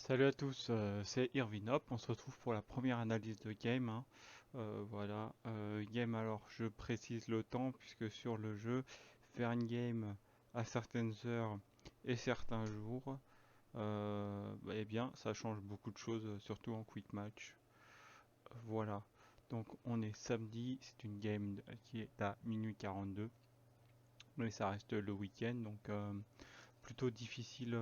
Salut à tous, c'est Irvinop. On se retrouve pour la première analyse de game, hein. Voilà, game, alors je précise le temps puisque sur le jeu, faire une game à certaines heures et certains jours, eh bien ça change beaucoup de choses, surtout en quick match. Voilà, donc on est samedi, c'est une game qui est à minuit 42, mais ça reste le week-end, donc plutôt difficile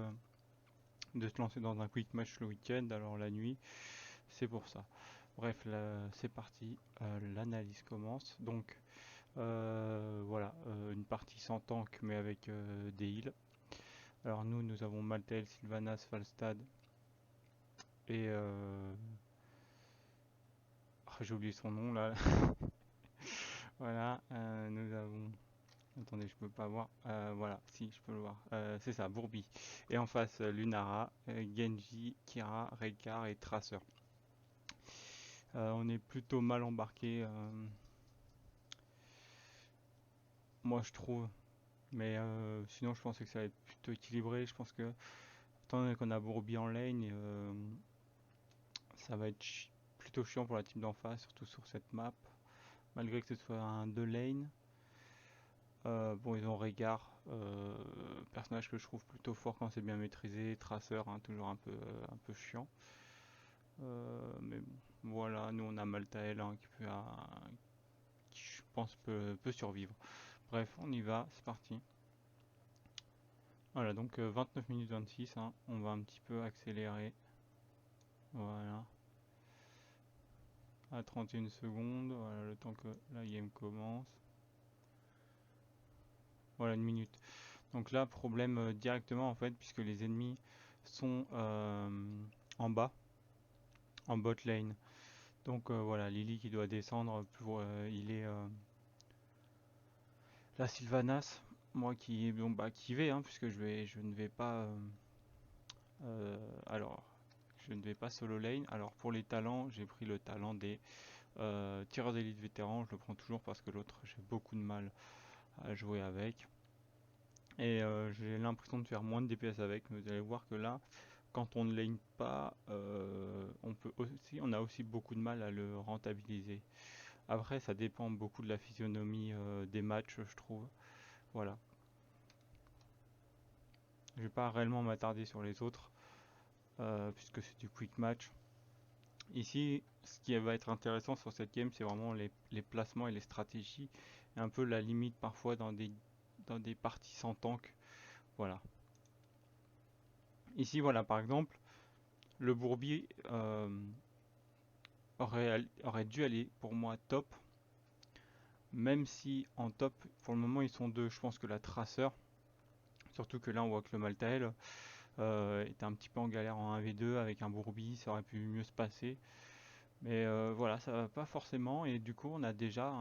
de se lancer dans un quick match le week-end, alors la nuit. C'est pour ça. Bref, là, c'est parti. L'analyse commence. Donc, voilà, une partie sans tank, mais avec des heals. Alors, nous avons Maltael, Sylvanas, Falstad et. J'ai oublié son nom là. Voilà, nous avons. Attendez, je peux pas voir. Voilà, si, je peux le voir. C'est ça, Bourbi. Et en face, Lunara, Genji, Kira, Rek'Ar et Tracer. On est plutôt mal embarqué, moi je trouve. Mais sinon, je pensais que ça allait être plutôt équilibré. Je pense que, étant donné qu'on a Bourbi en lane, ça va être plutôt chiant pour la team d'en face, surtout sur cette map. Malgré que ce soit un 2 lane. Bon, ils ont Régard, personnage que je trouve plutôt fort quand c'est bien maîtrisé. Traceur, hein, toujours un peu chiant. Mais bon, voilà, nous on a Maltael, hein, qui je pense peut survivre. Bref, on y va, c'est parti. Voilà, donc 29 minutes 26, hein, on va un petit peu accélérer. Voilà, à 31 secondes, voilà, le temps que la game commence. Voilà, une minute. Donc là, problème directement en fait, puisque les ennemis sont en bas, en bot lane. Donc voilà, Lily qui doit descendre pour il est la Sylvanas, moi qui bon, bah, qui vais, hein, puisque je ne vais pas alors je ne vais pas solo lane. Alors pour les talents, j'ai pris le talent des tireurs d'élite vétérans. Je le prends toujours parce que l'autre j'ai beaucoup de mal à jouer avec. Et j'ai l'impression de faire moins de DPS avec, mais vous allez voir que là, quand on ne lane pas, on a aussi beaucoup de mal à le rentabiliser. Après, ça dépend beaucoup de la physionomie des matchs, je trouve. Voilà. Je vais pas réellement m'attarder sur les autres, puisque c'est du quick match. Ici, ce qui va être intéressant sur cette game, c'est vraiment les placements et les stratégies, et un peu la limite parfois dans des parties sans tank. Voilà. Ici, voilà, par exemple, le Bourbier aurait dû aller pour moi top, même si en top, pour le moment, ils sont deux. Je pense que la Traceur, surtout que là, on voit que le Maltael était un petit peu en galère en 1v2 avec un Bourbi, ça aurait pu mieux se passer. Mais voilà, ça va pas forcément, et du coup, on a déjà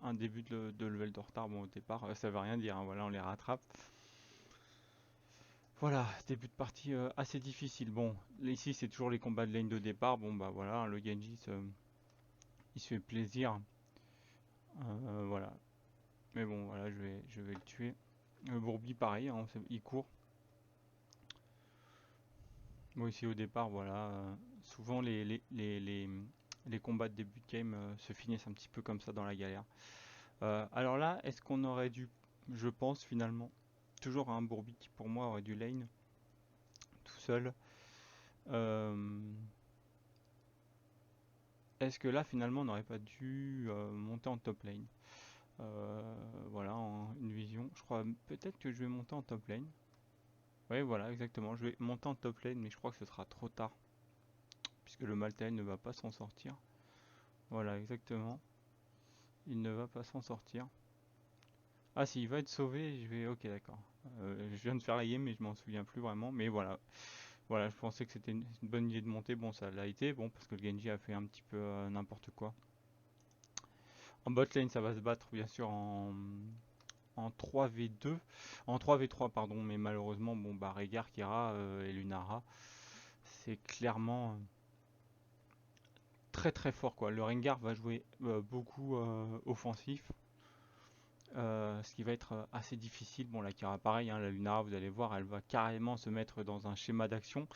un début de level de retard. Bon, au départ, ça veut rien dire, hein, voilà, on les rattrape. Voilà, début de partie assez difficile. Bon, ici, c'est toujours les combats de lane de départ. Bon, bah voilà, hein, le Genji, il se fait plaisir. Voilà. Mais bon, voilà, je vais le tuer. Le Bourbi, pareil, hein, il court. Moi, ici, au départ, voilà. Souvent, les combats de début de game se finissent un petit peu comme ça dans la galère. Alors là, est-ce qu'on aurait dû, je pense finalement, toujours un Bourbi qui pour moi aurait dû lane tout seul. Euh, Est-ce que là finalement on n'aurait pas dû monter en top lane? Voilà, une vision. Je crois peut-être que je vais monter en top lane. Oui, voilà, exactement. Je vais monter en top lane, mais je crois que ce sera trop tard, puisque le Maltael ne va pas s'en sortir. Voilà, exactement. Il ne va pas s'en sortir. Ah, si, il va être sauvé, je vais. Ok, d'accord. Je viens de faire la game, mais je m'en souviens plus vraiment. Mais voilà, voilà, je pensais que c'était une bonne idée de monter. Bon, ça l'a été, bon, parce que le Genji a fait un petit peu n'importe quoi. En bot lane, ça va se battre bien sûr en 3v2, en 3v3 pardon, mais malheureusement, bon, bah, Rehgar, Kira et Lunara, c'est clairement très très fort quoi. Le Rengar va jouer beaucoup offensif, ce qui va être assez difficile. Bon, la Kira pareil, hein, la Lunara, vous allez voir, elle va carrément se mettre dans un schéma d'action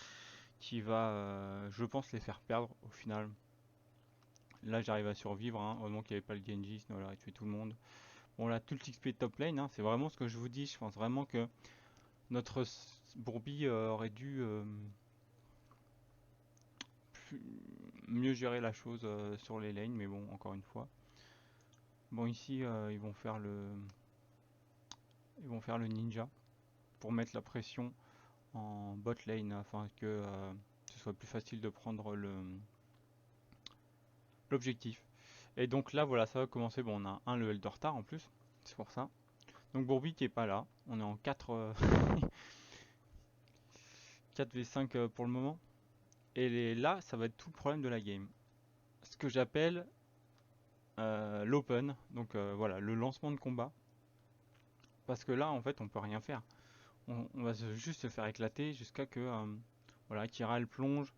qui va, je pense, les faire perdre au final. Là, j'arrive à survivre, hein, heureusement qu'il n'y avait pas le Genji, sinon il aurait tué tout le monde. Bon, là, tout le XP top lane, hein, c'est vraiment ce que je vous dis. Je pense vraiment que notre Bourbi aurait dû plus- mieux gérer la chose sur les lanes, mais bon, encore une fois. Bon, ici, ils vont faire le ninja pour mettre la pression en bot lane afin que ce soit plus facile de prendre l'objectif. Et donc là, voilà, ça va commencer. Bon, on a un level de retard en plus, c'est pour ça. Donc Bourbi qui est pas là, on est en 4, 4v5 pour le moment. Et là, ça va être tout le problème de la game. Ce que j'appelle l'open, donc voilà, le lancement de combat. Parce que là, en fait, on peut rien faire. On va juste se faire éclater jusqu'à que voilà, Kira elle plonge.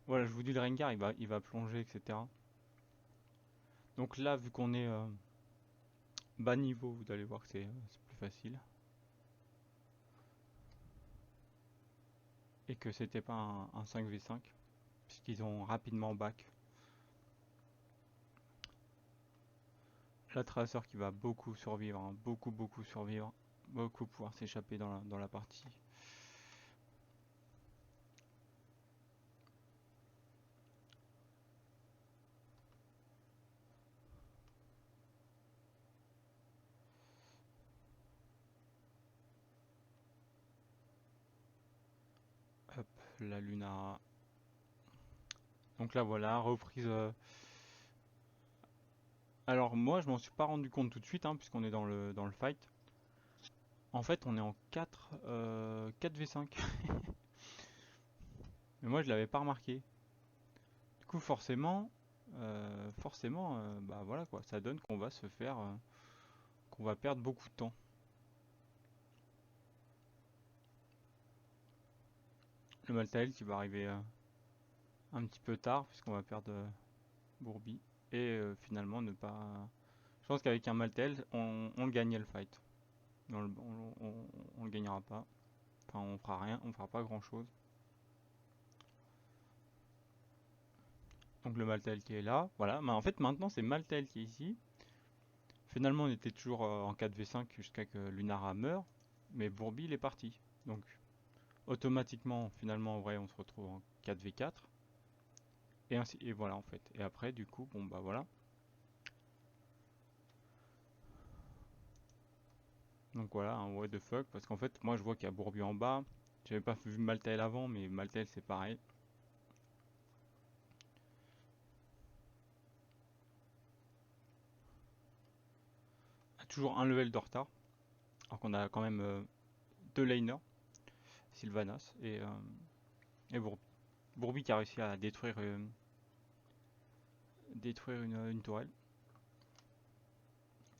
Voilà, je vous dis le Rengar, il va plonger, etc. Donc là, vu qu'on est bas niveau, vous allez voir que c'est plus facile. Et que c'était pas un 5v5, puisqu'ils ont rapidement back. La Tracer qui va beaucoup survivre, hein, beaucoup survivre, beaucoup pouvoir s'échapper dans la partie. Hop, la Luna. Donc là voilà, reprise. Alors moi je m'en suis pas rendu compte tout de suite, hein, puisqu'on est dans le fight. En fait on est en 4v5. Mais moi je l'avais pas remarqué. Du coup forcément, bah voilà quoi, ça donne qu'on va se faire, qu'on va perdre beaucoup de temps. Le Maltael qui va arriver un petit peu tard, puisqu'on va perdre Bourbi. Et finalement ne pas... Je pense qu'avec un Maltael, on gagnait le fight. On le gagnera pas. Enfin, on fera rien, on fera pas grand chose. Donc le Maltael qui est là, voilà. Mais en fait, maintenant c'est Maltael qui est ici. Finalement, on était toujours en 4v5 jusqu'à que Lunara meure. Mais Bourbi, il est parti. Donc, automatiquement, finalement, en vrai, on se retrouve en 4v4. Et ainsi, et voilà en fait. Et après, du coup, bon bah voilà. Donc voilà, un what the fuck. Parce qu'en fait, moi je vois qu'il y a Bourbi en bas. J'avais pas vu Maltael avant, mais Maltael c'est pareil. Toujours un level de retard. Alors qu'on a quand même deux laners, Sylvanas et Bourbi. Bourbi qui a réussi à détruire une tourelle.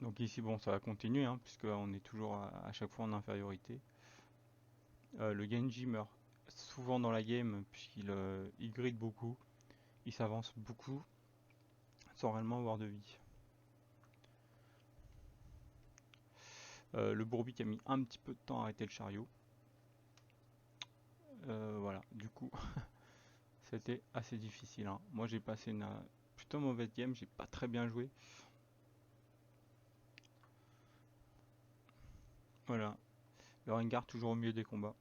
Donc ici, bon, ça va continuer, hein, puisqu'on est toujours à chaque fois en infériorité. Le Genji meurt souvent dans la game, puisqu'il il grid beaucoup, il s'avance beaucoup, sans réellement avoir de vie. Le Bourbi qui a mis un petit peu de temps à arrêter le chariot. Voilà, du coup, c'était assez difficile, hein. Moi j'ai passé une plutôt mauvaise game, j'ai pas très bien joué. Voilà, le Rengar toujours au milieu des combats.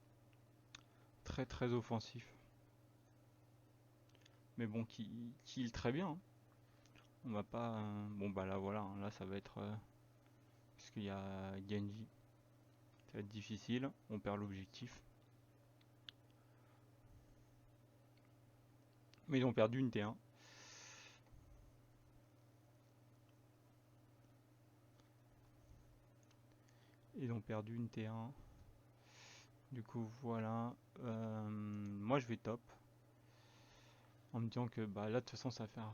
Très offensif. Mais bon, qui kill très bien, hein. On va pas... bon bah là voilà, hein, là ça va être... parce qu'il y a Genji. Ça va être difficile, on perd l'objectif. Mais ils ont perdu une T1. Ils ont perdu une T1. Du coup voilà. Moi je vais top. En me disant que bah là de toute façon ça va faire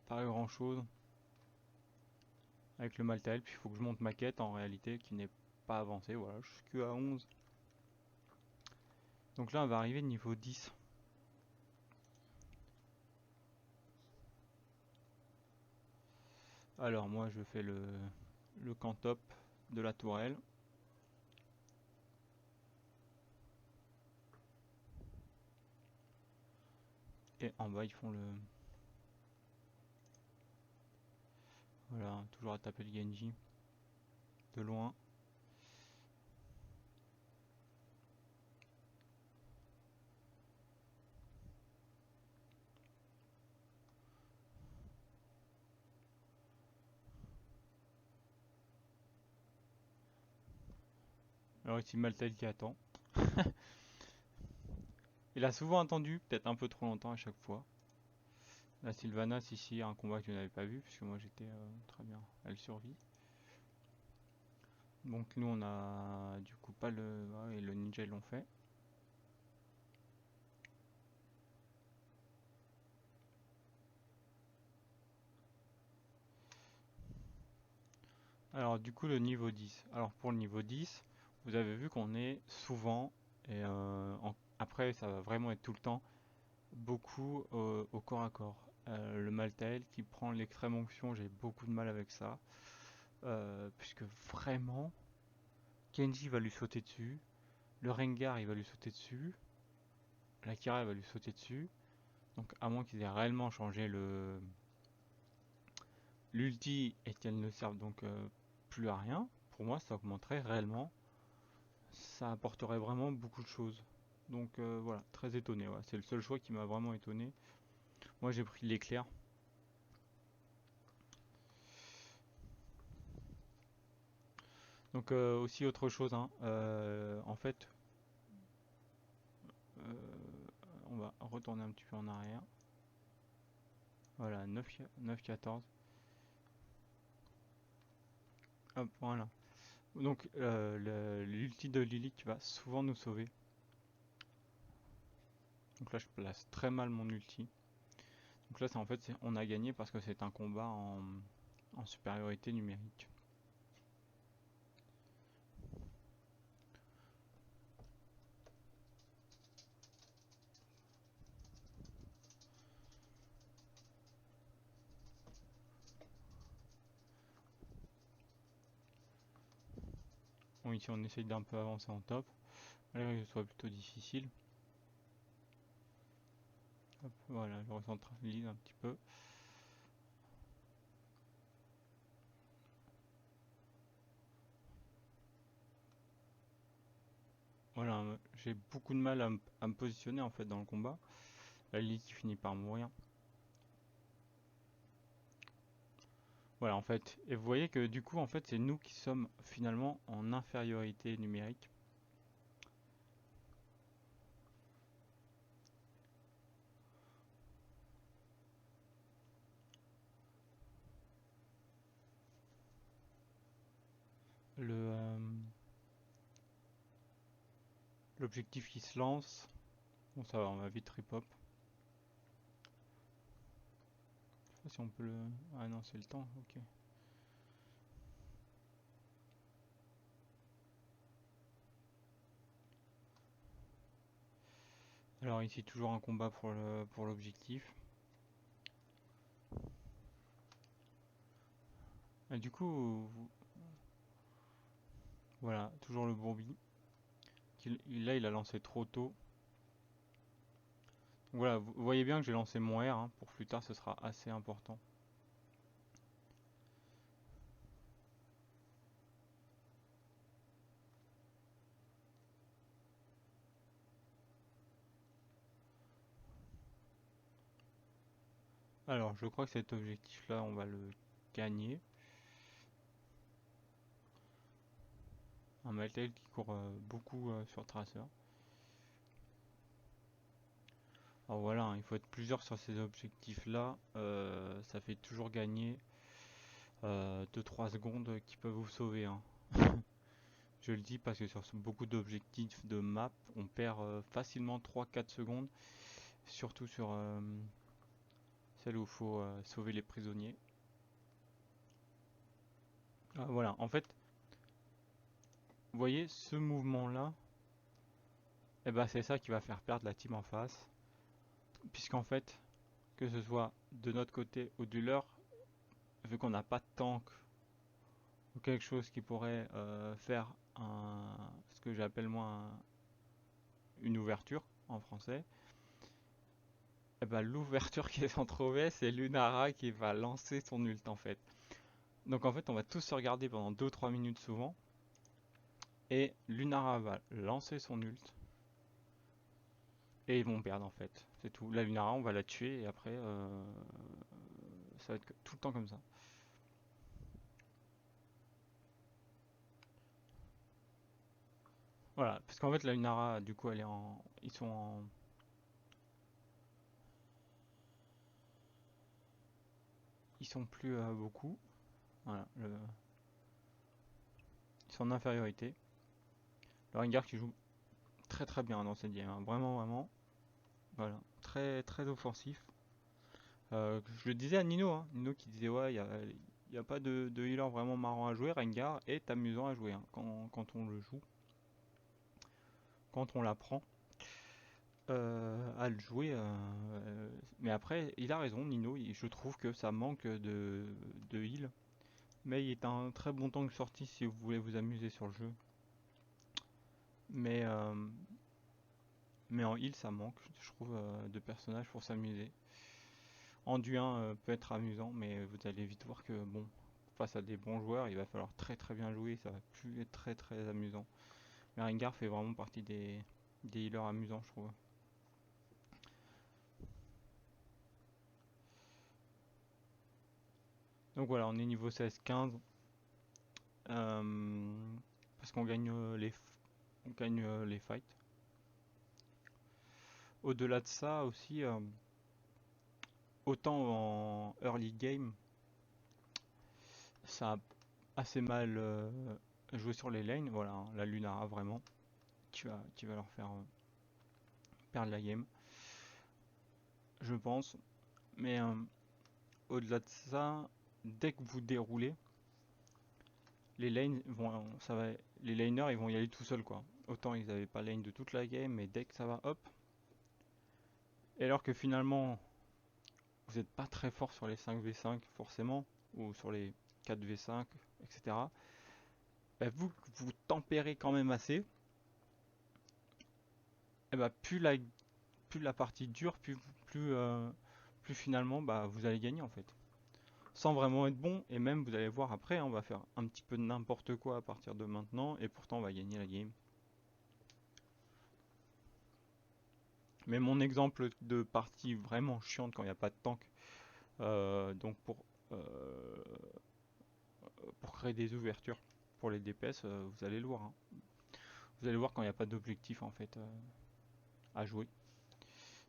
pas grand chose. Avec le Maltael, puis il faut que je monte ma quête en réalité qui n'est pas avancée. Voilà, je suis que à 11. Donc là on va arriver niveau 10. Alors moi je fais le camp top de la tourelle. Et en bas ils font le... Voilà, toujours à taper le Genji. De loin. Alors ici Maltail qui attend. Il a souvent attendu, peut-être un peu trop longtemps à chaque fois. La Sylvanas ici, un combat que je n'avais pas vu, puisque moi j'étais très bien, elle survit. Donc nous on a du coup pas le... Ouais, le ninja ils l'ont fait. Alors du coup le niveau 10. Alors pour le niveau 10, vous avez vu qu'on est souvent, et après ça va vraiment être tout le temps, beaucoup au corps à corps. Le Maltael qui prend l'extrême onction, j'ai beaucoup de mal avec ça. Puisque vraiment, Kenji va lui sauter dessus, le Rengar il va lui sauter dessus, la Kira va lui sauter dessus. Donc à moins qu'ils aient réellement changé le l'ulti et qu'elle ne serve donc plus à rien, pour moi ça augmenterait réellement, ça apporterait vraiment beaucoup de choses. Donc voilà, très étonné, ouais. C'est le seul choix qui m'a vraiment étonné. Moi j'ai pris l'éclair. Donc aussi autre chose, hein, en fait, on va retourner un petit peu en arrière. Voilà, 9-14. Hop, voilà. Donc l'ulti de Lilith va souvent nous sauver. Donc là je place très mal mon ulti. Donc là c'est en fait on a gagné parce que c'est un combat en supériorité numérique. Bon ici on essaye d'un peu avancer en top. Malgré que ce soit plutôt difficile. Hop, voilà, je recentralise un petit peu. Voilà, j'ai beaucoup de mal à me positionner en fait dans le combat. La Lily qui finit par mourir. Voilà en fait, et vous voyez que du coup en fait c'est nous qui sommes finalement en infériorité numérique. L'objectif qui se lance, bon ça va, on va vite rip-hop. Je sais pas si on peut le... Ah non c'est le temps, ok. Alors ici toujours un combat pour l'objectif. Et du coup, voilà, toujours le bourbi. Là il a lancé trop tôt. Donc voilà, vous voyez bien que j'ai lancé mon R, hein, pour plus tard ce sera assez important. Alors je crois que cet objectif là on va le gagner. Un Maltail qui court beaucoup sur Tracer. Alors voilà, hein, il faut être plusieurs sur ces objectifs là. Ça fait toujours gagner 2-3 secondes qui peuvent vous sauver, hein. Je le dis parce que sur beaucoup d'objectifs de map, on perd facilement 3-4 secondes. Surtout sur celle où il faut sauver les prisonniers. Ah, voilà, en fait, vous voyez ce mouvement là, et ben c'est ça qui va faire perdre la team en face. Puisqu'en fait, que ce soit de notre côté ou du leur, vu qu'on n'a pas de tank ou quelque chose qui pourrait faire ce que j'appelle moi une ouverture en français, Et ben, l'ouverture qui est entreouverte, c'est Lunara qui va lancer son ult en fait. Donc en fait, on va tous se regarder pendant 2 ou 3 minutes souvent. Et Lunara va lancer son ult. Et ils vont perdre en fait. C'est tout. La Lunara, on va la tuer et après, ça va être tout le temps comme ça. Voilà, parce qu'en fait, la Lunara, du coup, elle est en. Ils sont en. Ils sont plus beaucoup. Voilà, ils sont en infériorité. Le Rengar qui joue très très bien dans cette game, hein. Vraiment, vraiment. Voilà, très très offensif. Je le disais à Nino, hein. Nino qui disait ouais, y a pas de healer vraiment marrant à jouer. Rengar est amusant à jouer, hein, quand on le joue, quand on l'apprend à le jouer. Mais après, il a raison, Nino. Je trouve que ça manque de heal. Mais il est un très bon tank sorti si vous voulez vous amuser sur le jeu. Mais, euh, mais en heal, ça manque, je trouve, de personnages pour s'amuser. Anduin peut être amusant, mais vous allez vite voir que bon, face à des bons joueurs, il va falloir très très bien jouer, ça va plus être très très amusant. Mais Rengar fait vraiment partie des healers amusants, je trouve. Donc voilà, on est niveau 16-15, parce qu'on gagne on gagne les fights. Au-delà de ça aussi, autant en early game, ça a assez mal joué sur les lanes. Voilà, hein, la Lunara vraiment, qui va leur faire perdre la game, je pense. Mais au-delà de ça, dès que vous déroulez, les lanes vont, ça va, les laners ils vont y aller tout seuls quoi. Autant ils n'avaient pas lane de toute la game, mais dès que ça va, hop. Et alors que finalement, vous n'êtes pas très fort sur les 5v5 forcément, ou sur les 4v5, etc. Bah, vous tempérez quand même assez. Et bah, plus la partie dure, plus finalement bah, vous allez gagner en fait. Sans vraiment être bon, et même vous allez voir après, hein, on va faire un petit peu de n'importe quoi à partir de maintenant, et pourtant on va gagner la game. Mais mon exemple de partie vraiment chiante quand il n'y a pas de tank, donc euh, pour créer des ouvertures pour les DPS, vous allez le voir, hein. Vous allez voir quand il n'y a pas d'objectif en fait à jouer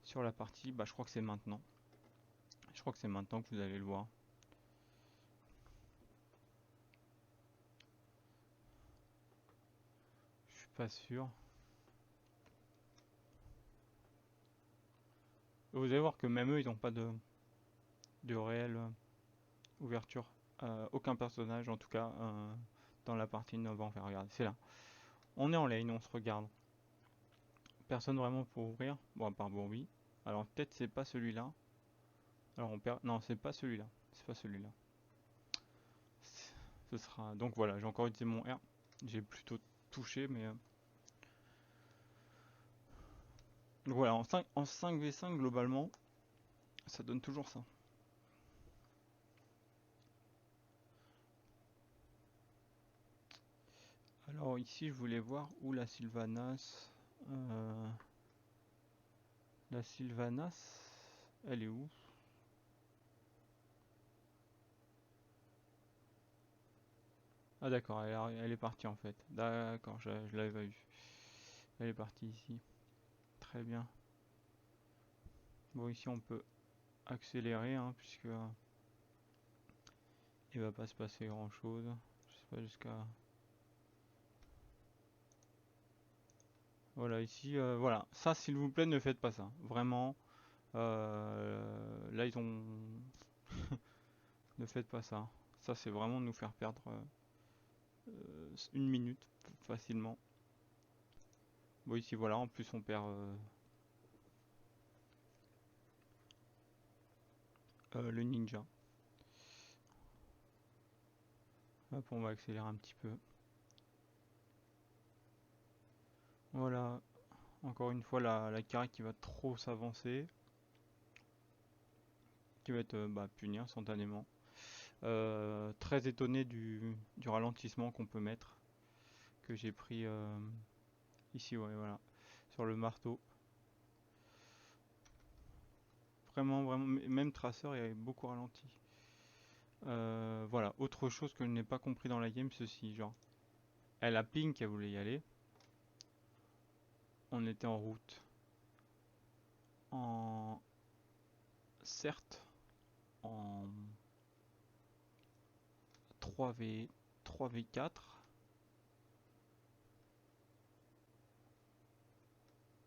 sur la partie, bah je crois que c'est maintenant. Je crois que c'est maintenant que vous allez le voir. Je suis pas sûr. Vous allez voir que même eux, ils n'ont pas de réelle ouverture. Aucun personnage, en tout cas, dans la partie ne va en faire. Regarder, c'est là. On est en lane, on se regarde. Personne vraiment pour ouvrir. Bon, à part Bourbi. Alors peut-être c'est pas celui-là. Alors on perd. Non, c'est pas celui-là. C'est pas celui-là. Ce sera. Donc voilà, j'ai encore utilisé mon R. J'ai plutôt touché, mais. Donc voilà, en 5v5 globalement, ça donne toujours ça. Alors ici, je voulais voir où la Sylvanas. La Sylvanas, elle est où? Ah d'accord, elle est partie en fait. D'accord, je l'avais pas vue. Elle est partie ici. Très bien. Bon, ici on peut accélérer, hein, puisque il va pas se passer grand chose. Je sais pas jusqu'à. Voilà, ici, voilà. Ça, s'il vous plaît, ne faites pas ça. Vraiment. Là, ils ont. Ne faites pas ça. Ça, c'est vraiment nous faire perdre 1 minute facilement. Bon, ici, voilà. En plus, on perd le ninja. Hop, on va accélérer un petit peu. Voilà. Encore une fois, la carré qui va trop s'avancer. qui va être puni instantanément. Très étonné du ralentissement qu'on peut mettre, que j'ai pris ici, ouais, voilà, sur le marteau. Vraiment, vraiment, même Tracer est beaucoup ralenti. Voilà, autre chose que je n'ai pas compris dans la game, ceci, genre, elle a ping qu'elle voulait y aller. On était en route, en certes, en 3v4,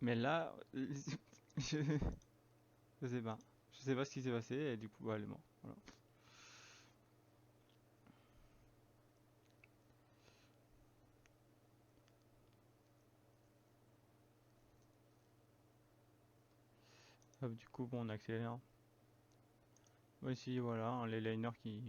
mais là, je, je sais pas, je sais pas ce qui s'est passé et du coup, bah, elle est morte. Voilà. Hop, du coup, bon, on accélère. Ici, voilà, les liners qui.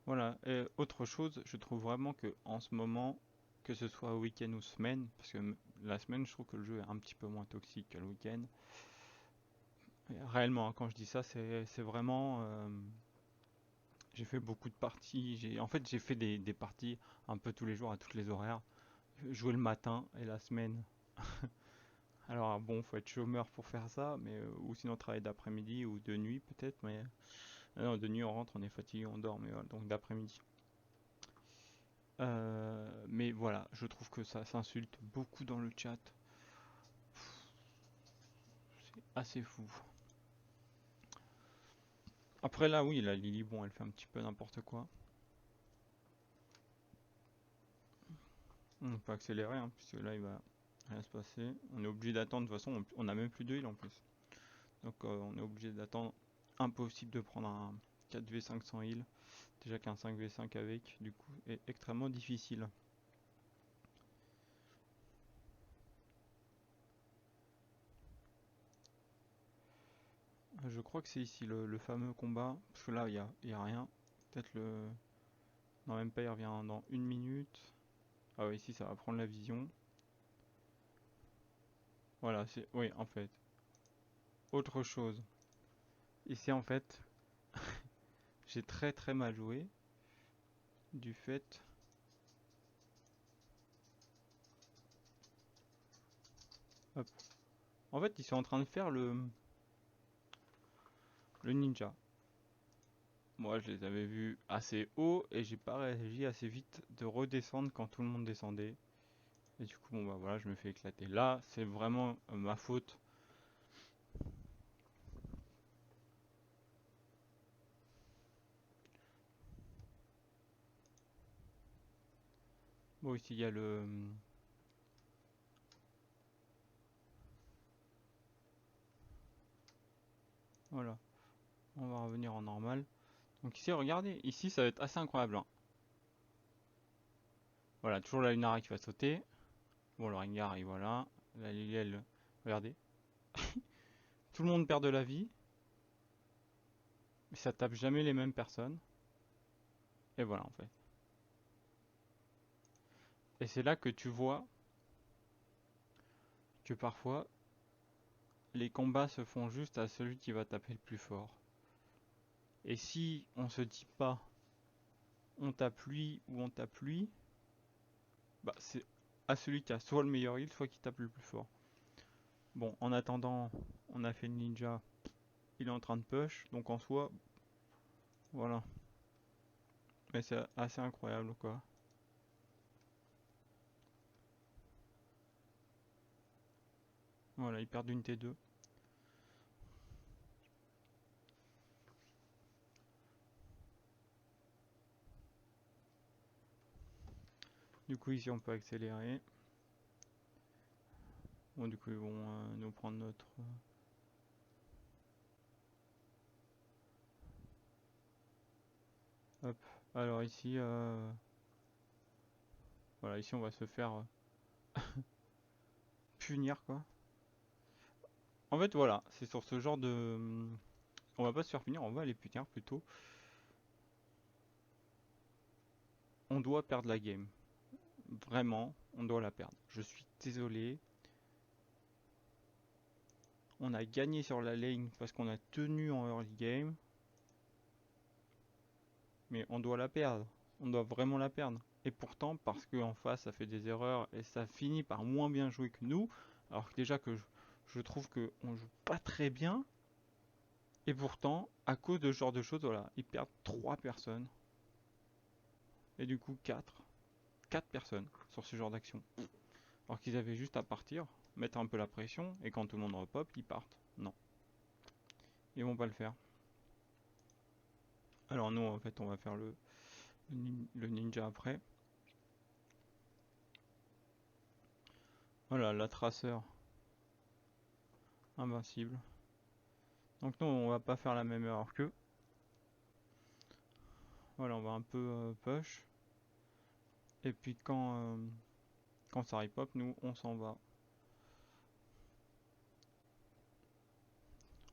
Voilà. Et autre chose, je trouve vraiment que en ce moment, que ce soit week-end ou semaine, parce que la semaine, je trouve que le jeu est un petit peu moins toxique que le week-end. Réellement, hein, quand je dis ça, c'est vraiment. J'ai fait beaucoup de parties. En fait, j'ai fait des parties un peu tous les jours à toutes les horaires. Jouer le matin et la semaine. Alors bon, faut être chômeur pour faire ça, mais ou sinon travailler d'après-midi ou de nuit peut-être, mais non, de nuit on rentre, on est fatigué, on dort, mais voilà, donc d'après-midi. Mais voilà, je trouve que ça s'insulte beaucoup dans le chat. C'est assez fou. Après là, oui, la Lily, bon, elle fait un petit peu n'importe quoi. On peut accélérer, hein, puisque là il va rien se passer. On est obligé d'attendre, de toute façon, on a même plus de heal en plus. Donc on est obligé d'attendre. Impossible de prendre un 4v5 sans heal. Déjà qu'un 5v5 avec, du coup, est extrêmement difficile. Je crois que c'est ici le fameux combat, parce que là il y a rien. Peut-être le. Non, même pas, il revient dans 1 minute. Ah oui, ici ça va prendre la vision. Voilà, c'est. Oui, en fait. Autre chose. Ici en fait, j'ai très très mal joué. Du fait. Hop. En fait, ils sont en train de faire le ninja. Moi, je les avais vus assez haut et j'ai pas réagi assez vite de redescendre quand tout le monde descendait. Et du coup, bon bah voilà, je me fais éclater. Là, c'est vraiment ma faute. Bon, ici il y a le. Voilà, on va revenir en normal. Donc ici, regardez, ici ça va être assez incroyable, hein. Voilà, toujours la Lunara qui va sauter. Bon, le Rengar, et voilà. La Liliel, regardez. Tout le monde perd de la vie. Mais ça tape jamais les mêmes personnes. Et voilà, en fait. Et c'est là que tu vois que parfois, les combats se font juste à celui qui va taper le plus fort. Et si on se dit pas, on tape lui ou on tape lui, bah c'est à celui qui a soit le meilleur heal, soit qui tape le plus fort. Bon, en attendant, on a fait le ninja, il est en train de push, donc en soi, voilà. Mais c'est assez incroyable, quoi. Voilà, ils perdent une T2. Du coup, ici, on peut accélérer. Bon, du coup, ils vont nous prendre notre. Hop. Alors ici, voilà, ici, on va se faire punir, quoi. En fait, voilà, c'est sur ce genre de. On va pas se faire punir, on va les punir plutôt. On doit perdre la game. Vraiment, on doit la perdre. Je suis désolé. On a gagné sur la lane parce qu'on a tenu en early game. Mais on doit la perdre. On doit vraiment la perdre. Et pourtant, parce qu'en face, ça fait des erreurs et ça finit par moins bien jouer que nous. Alors que déjà que je trouve qu'on joue pas très bien. Et pourtant, à cause de ce genre de choses, voilà, ils perdent 3 personnes. Et du coup, 4 personnes sur ce genre d'action. Alors qu'ils avaient juste à partir, mettre un peu la pression, et quand tout le monde repop, ils partent. Non. Ils vont pas le faire. Alors nous, en fait, on va faire le ninja après. Voilà, la traceur. Invincible. Donc nous, on va pas faire la même erreur qu'eux. Voilà, on va un peu push. Et puis quand ça repop, nous, on s'en va.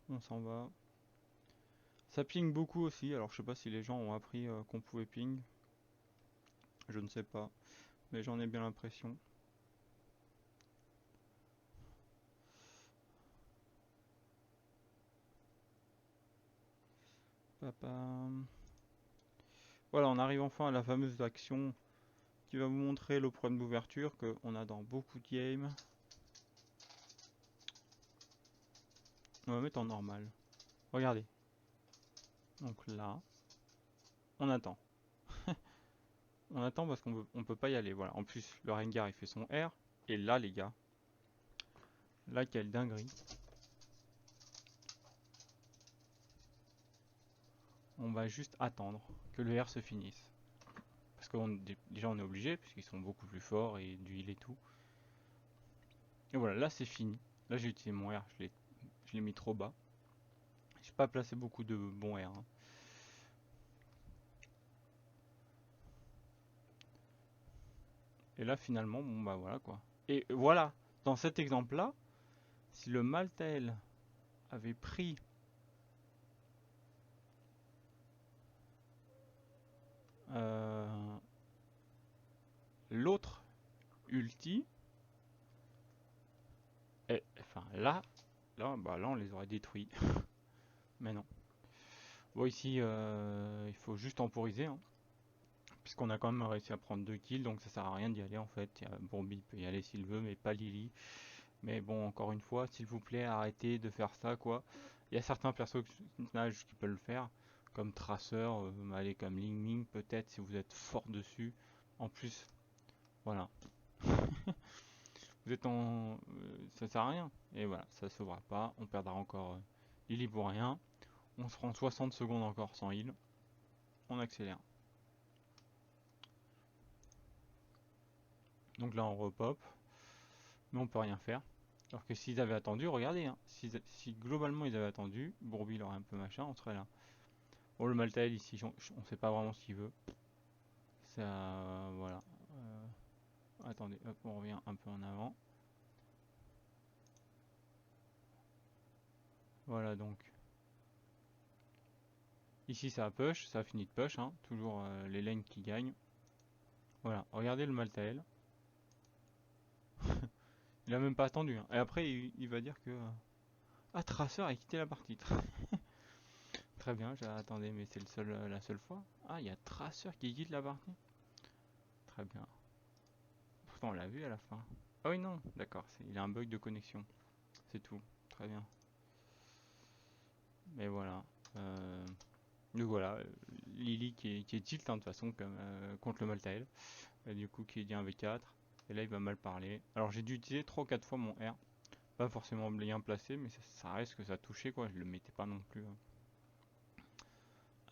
On s'en va. Ça ping beaucoup aussi, alors je sais pas si les gens ont appris qu'on pouvait ping. Je ne sais pas, mais j'en ai bien l'impression. Papa. Voilà, on arrive enfin à la fameuse action qui va vous montrer le problème d'ouverture qu'on a dans beaucoup de games. On va mettre en normal. Regardez. Donc là, on attend. On attend parce qu'on peut pas y aller. Voilà. En plus, le Rengar il fait son R. Et là, les gars, là, quelle dinguerie. On va juste attendre que le R se finisse. Parce que déjà, on est obligé, puisqu'ils sont beaucoup plus forts et du heal et tout. Et voilà, là, c'est fini. Là, j'ai utilisé mon R. Je l'ai mis trop bas. J'ai pas placé beaucoup de bons R. Hein. Et là, finalement, bon, bah voilà quoi. Et voilà, dans cet exemple-là, si le Maltael avait pris l'autre ulti, et enfin là, on les aurait détruits. Mais non. Bon, ici, il faut juste temporiser, hein, puisqu'on a quand même réussi à prendre 2 kills, donc ça sert à rien d'y aller en fait. Bombi peut y aller s'il veut, mais pas Lily. Mais bon, encore une fois, s'il vous plaît, arrêtez de faire ça, quoi. Il y a certains personnages qui peuvent le faire, comme Traceur, allez, comme Ling Ming, peut-être, si vous êtes fort dessus. En plus, voilà. Vous êtes en... ça sert à rien. Et voilà, ça sauvera pas. On perdra encore Lily pour rien. On se prend 60 secondes encore sans heal. On accélère. Donc là, on repop. Mais on peut rien faire. Alors que s'ils avaient attendu, regardez, hein, si globalement ils avaient attendu, Bourbi aurait un peu machin, on serait là. Bon, le Maltael ici, on sait pas vraiment ce qu'il veut. Ça, voilà. Attendez, hop, on revient un peu en avant. Voilà donc. Ici ça a push, ça a fini de push, hein, toujours les lanes qui gagnent. Voilà, regardez le Maltael. Il a même pas attendu. Hein. Et après il va dire que... Ah, Traceur a quitté la partie. Très bien, attendez, mais c'est la seule fois. Ah, il y a Traceur qui quitte la partie. Très bien. Pourtant on l'a vu à la fin. Ah oui non, d'accord, il a un bug de connexion. C'est tout, très bien. Mais voilà. Donc voilà, Lily qui est tilt hein, de toute façon comme, contre le Maltael. Et du coup qui dit un V4. Et là il va mal parler. Alors j'ai dû utiliser 3 ou 4 fois mon R. Pas forcément bien placé, mais ça reste que ça touchait quoi. Je le mettais pas non plus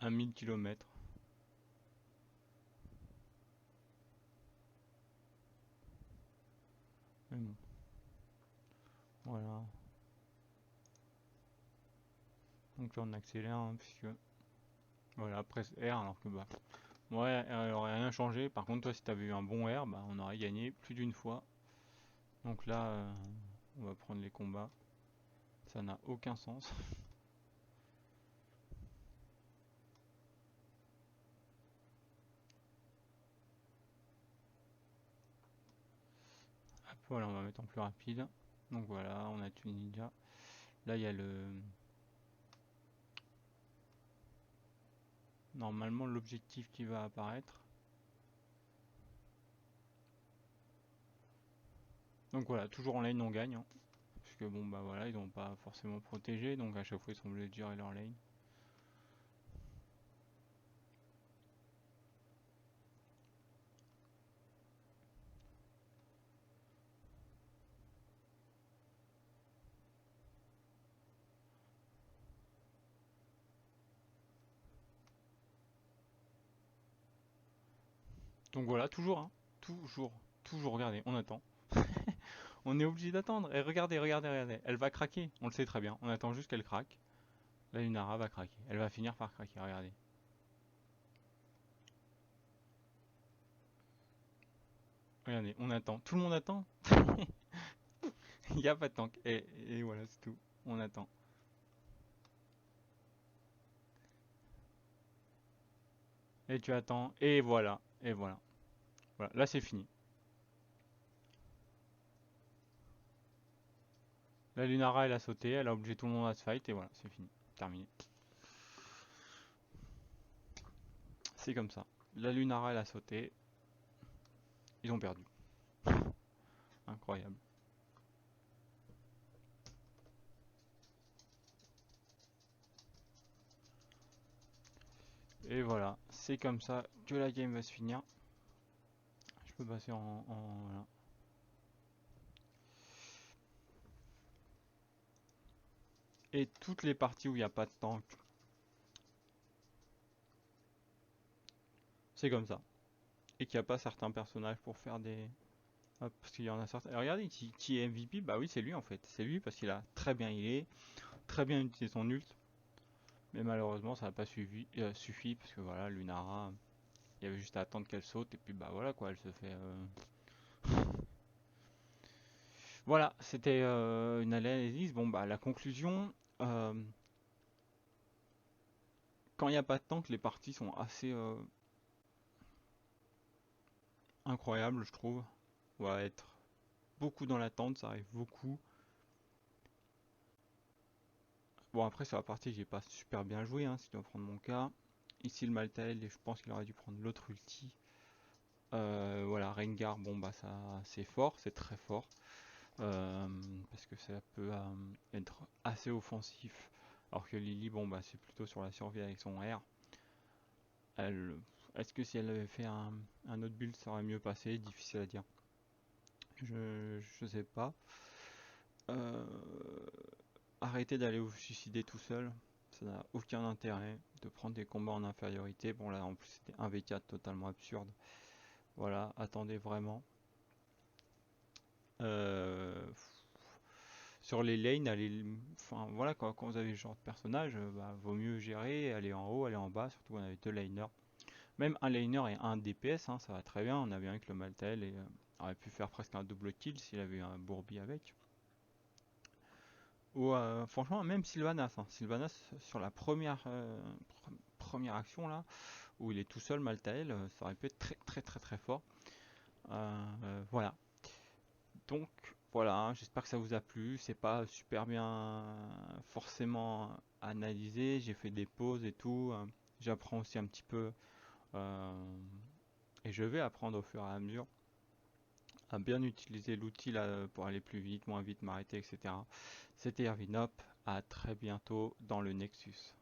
à 1000 km. Mais bon. Voilà. Donc là on accélère hein, puisque... Voilà, presse R alors que bah... Ouais, elle aurait rien changé. Par contre toi si t'avais eu un bon R, bah on aurait gagné plus d'une fois. Donc là, on va prendre les combats. Ça n'a aucun sens. Hop, voilà, on va mettre en plus rapide. Donc voilà, on a tué Ninja. Là, il y a le... Normalement, l'objectif qui va apparaître. Donc voilà, toujours en lane, on gagne, hein. Parce que bon, bah voilà, ils n'ont pas forcément protégé, donc à chaque fois, ils sont obligés de gérer leur lane. Donc voilà, toujours, hein, toujours, toujours, regardez, on attend. On est obligé d'attendre. Et regardez, regardez, regardez, elle va craquer, on le sait très bien. On attend juste qu'elle craque. La Lunara va craquer, elle va finir par craquer, regardez. Regardez, on attend, tout le monde attend. Il n'y a pas de tank. Et voilà, c'est tout. On attend. Et tu attends. Et voilà. Et voilà. Voilà. Là, c'est fini. La Lunara, elle a sauté. Elle a obligé tout le monde à se fight. Et voilà, c'est fini. Terminé. C'est comme ça. La Lunara, elle a sauté. Ils ont perdu. Incroyable. Et voilà. C'est comme ça que la game va se finir. Je peux passer voilà. Et toutes les parties où il n'y a pas de tank, c'est comme ça. Et qu'il n'y a pas certains personnages pour faire des... Hop, parce qu'il y en a certains... Et regardez, qui est MVP? Bah oui, c'est lui en fait. C'est lui parce qu'il a très bien healé, très bien utilisé son ult. Mais malheureusement, ça n'a pas suffi parce que voilà, Lunara, il y avait juste à attendre qu'elle saute et puis bah voilà quoi, elle se fait... Voilà, c'était une analyse. Bon bah la conclusion, euh, quand il n'y a pas de tank, les parties sont assez incroyables, je trouve. On va être beaucoup dans l'attente, ça arrive beaucoup. Bon après sur la partie, j'ai pas super bien joué, hein, si tu vas prendre mon cas. Ici le Maltael, et je pense qu'il aurait dû prendre l'autre ulti. Voilà, Rengar, bon bah ça c'est fort, c'est très fort. Parce que ça peut être assez offensif. Alors que Lily, bon bah c'est plutôt sur la survie avec son R. Elle, est-ce que si elle avait fait un autre build, ça aurait mieux passé? Difficile à dire. Je sais pas. Euh, Arrêtez d'aller vous suicider tout seul. Ça n'a aucun intérêt de prendre des combats en infériorité. Bon là en plus c'était un V4 totalement absurde. Voilà, attendez vraiment. Euh, Sur les lanes, enfin voilà quoi, quand vous avez ce genre de personnage, bah, vaut mieux gérer, aller en haut, aller en bas, surtout on avait deux laners. Même un laner et un DPS, hein, ça va très bien. On a vu avec le Maltael et aurait pu faire presque un double kill s'il avait eu un Bourbi avec. Ou franchement même Sylvanas, hein. Sylvanas sur la première action là, où il est tout seul Maltael, ça aurait pu être très très très très fort. Voilà. Donc voilà, hein, j'espère que ça vous a plu. C'est pas super bien forcément analysé. J'ai fait des pauses et tout. J'apprends aussi un petit peu et je vais apprendre au fur et à mesure à bien utiliser l'outil là pour aller plus vite, moins vite, m'arrêter, etc. C'était Ervinop. À très bientôt dans le Nexus.